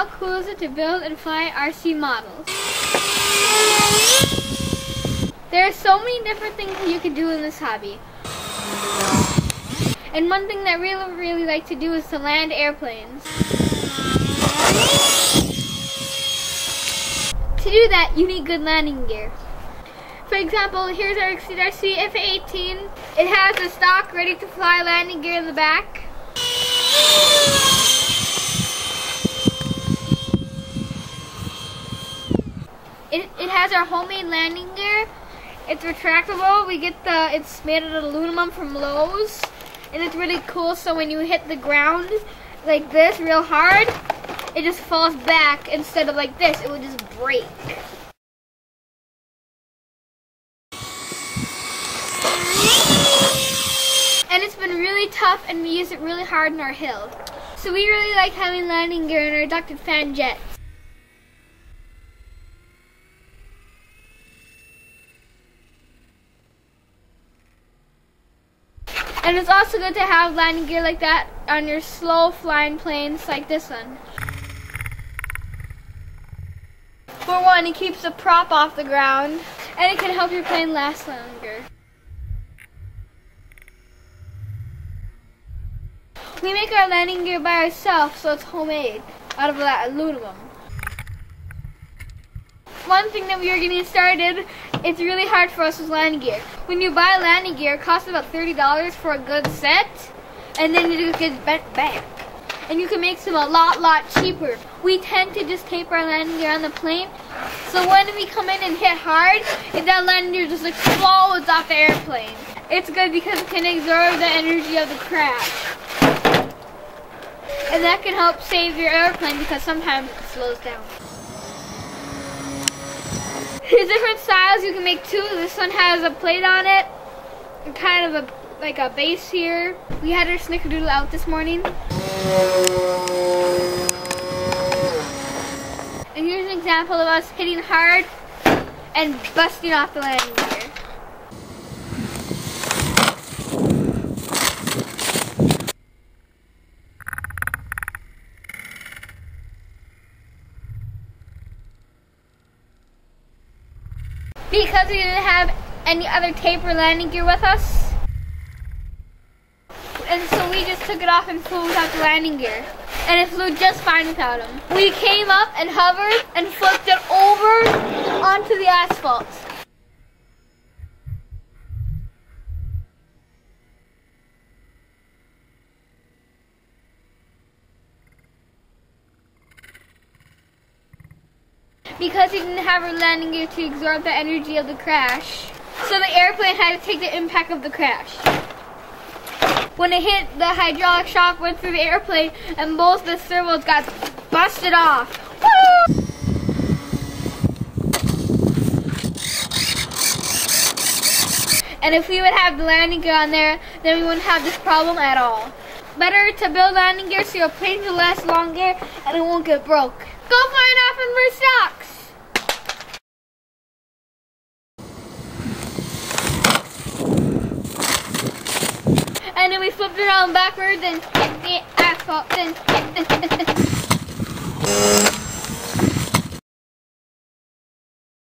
how cool is it to build and fly RC models? There are so many different things that you can do in this hobby. And one thing that I really like to do is to land airplanes. To do that, you need good landing gear. For example, here's our RCDOX F-18. It has a stock ready to fly landing gear in the back. It has our homemade landing gear. It's retractable. It's made out of aluminum from Lowe's. And it's really cool, so when you hit the ground like this real hard, it just falls back instead of like this. It will just break. And it's been really tough, and we use it really hard in our hill. So we really like having landing gear in our ducted fan jets. And it's also good to have landing gear like that on your slow flying planes like this one. For one, it keeps the prop off the ground, and it can help your plane last longer. We make our landing gear by ourselves, so it's homemade out of that aluminum. One thing that we are getting started, it's really hard for us with landing gear. When you buy landing gear, it costs about $30 for a good set, and then it just gets bent back. And you can make some a lot cheaper. We tend to just tape our landing gear on the plane, so when we come in and hit hard, that landing gear just explodes off the airplane. It's good because it can absorb the energy of the crash. And that can help save your airplane because sometimes it slows down. There's different styles you can make too. This one has a plate on it, and kind of like a base here. We had our SNICKERDOODLE out this morning. And here's an example of us hitting hard and busting off the landing gear. Because we didn't have any other tape or landing gear with us, and so we just took it off and flew without the landing gear, and it flew just fine without them. We came up and hovered and flipped it over onto the asphalt. Because he didn't have our landing gear to absorb the energy of the crash, so the airplane had to take the impact of the crash. When it hit, the hydraulic shock went through the airplane and both the servos got busted off. Woo! And if we would have the landing gear on there, then we wouldn't have this problem at all. Better to build landing gear so your plane will last longer and it won't get broke. Go find off in RCDOX! And then we flipped it around backwards and hit the asphalt.